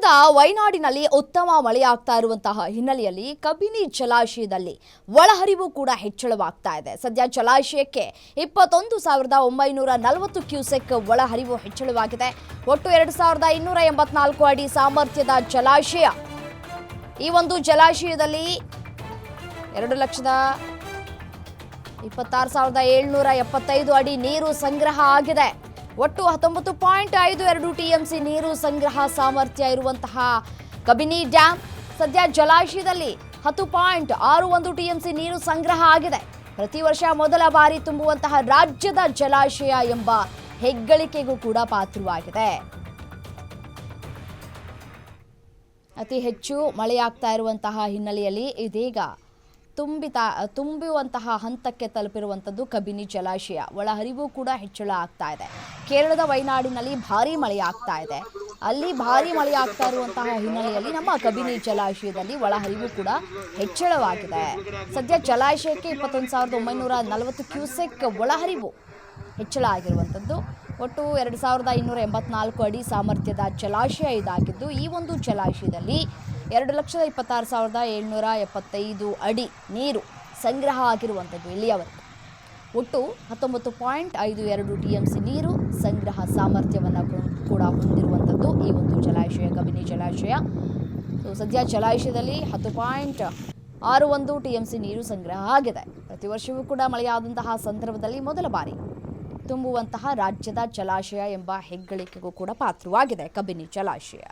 ಪ್ರಸ್ತುತ ವಯನಾಡಿನಲ್ಲಿ ಉತ್ತಮ ಮಳೆಯಾಗ್ತಾ ಇರುವಂತಹ ಹಿನ್ನೆಲೆಯಲ್ಲಿ ಕಬಿನಿ ಜಲಾಶಯದಲ್ಲಿ ಒಳಹರಿವು ಕೂಡ ಹೆಚ್ಚಳವಾಗ್ತಾ ಇದೆ. ಸದ್ಯ ಜಲಾಶಯಕ್ಕೆ 21,940 ಕ್ಯೂಸೆಕ್ ಒಳಹರಿವು ಹೆಚ್ಚಳವಾಗಿದೆ. ಒಟ್ಟು 2,284 ಅಡಿ ಸಾಮರ್ಥ್ಯದ ಜಲಾಶಯ. ಈ ಒಂದು ಜಲಾಶಯದಲ್ಲಿ 2,26,775 ಅಡಿ ನೀರು ಸಂಗ್ರಹ ಆಗಿದೆ. ಒಟ್ಟು 19.52 ಟಿಎಂಸಿ ನೀರು ಸಂಗ್ರಹ ಸಾಮರ್ಥ್ಯ ಇರುವಂತಹ ಕಬಿನಿ ಡ್ಯಾಂ ಸದ್ಯ ಜಲಾಶಯದಲ್ಲಿ 10.61 ಟಿಎಂಸಿ ನೀರು ಸಂಗ್ರಹ ಆಗಿದೆ. ಪ್ರತಿ ವರ್ಷ ಮೊದಲ ಬಾರಿ ತುಂಬುವಂತಹ ರಾಜ್ಯದ ಜಲಾಶಯ ಎಂಬ ಹೆಗ್ಗಳಿಕೆಗೂ ಕೂಡ ಪಾತ್ರವಾಗಿದೆ. ಅತಿ ಹೆಚ್ಚು ಮಳೆಯಾಗ್ತಾ ಇರುವಂತಹ ಹಿನ್ನೆಲೆಯಲ್ಲಿ ಇದೀಗ ತುಂಬುವಂತಹ ಹಂತಕ್ಕೆ ತಲುಪಿರುವಂಥದ್ದು ಕಬಿನಿ ಜಲಾಶಯ. ಒಳಹರಿವು ಕೂಡ ಹೆಚ್ಚಳ ಆಗ್ತಾ ಇದೆ. ಕೇರಳದ ವಯನಾಡಿನಲ್ಲಿ ಭಾರೀ ಮಳೆಯಾಗ್ತಾ ಇದೆ. ಅಲ್ಲಿ ಭಾರೀ ಮಳೆಯಾಗ್ತಾ ಇರುವಂತಹ ಹಿನ್ನೆಲೆಯಲ್ಲಿ ನಮ್ಮ ಕಬಿನಿ ಜಲಾಶಯದಲ್ಲಿ ಒಳಹರಿವು ಕೂಡ ಹೆಚ್ಚಳವಾಗಿದೆ. ಸದ್ಯ ಜಲಾಶಯಕ್ಕೆ 21,940 ಕ್ಯೂಸೆಕ್ ಒಳಹರಿವು ಹೆಚ್ಚಳ ಆಗಿರುವಂಥದ್ದು. ಒಟ್ಟು 2,284 ಅಡಿ ಸಾಮರ್ಥ್ಯದ ಜಲಾಶಯ ಇದಾಗಿದ್ದು, ಈ ಒಂದು ಜಲಾಶಯದಲ್ಲಿ 2,26,775 ಅಡಿ ನೀರು ಸಂಗ್ರಹ ಆಗಿರುವಂಥದ್ದು ಇಲ್ಲಿಯವರೆಗೆ. ಒಟ್ಟು 19.52 ಟಿಎಂಸಿ ನೀರು ಸಂಗ್ರಹ ಸಾಮರ್ಥ್ಯವನ್ನು ಕೂಡ ಹೊಂದಿರುವಂಥದ್ದು ಈ ಒಂದು ಜಲಾಶಯ, ಕಬಿನಿ ಜಲಾಶಯ. ಸದ್ಯ ಜಲಾಶಯದಲ್ಲಿ 10.61 ಟಿಎಂಸಿ ನೀರು ಸಂಗ್ರಹ ಆಗಿದೆ. ಪ್ರತಿ ವರ್ಷವೂ ಕೂಡ ಮಳೆಯಾದಂತಹ ಸಂದರ್ಭದಲ್ಲಿ ಮೊದಲ ಬಾರಿ ತುಂಬುವಂತಹ ರಾಜ್ಯದ ಜಲಾಶಯ ಎಂಬ ಹೆಗ್ಗಳಿಕೆಗೂ ಕೂಡ ಪಾತ್ರವಾಗಿದೆ ಕಬಿನಿ ಜಲಾಶಯ.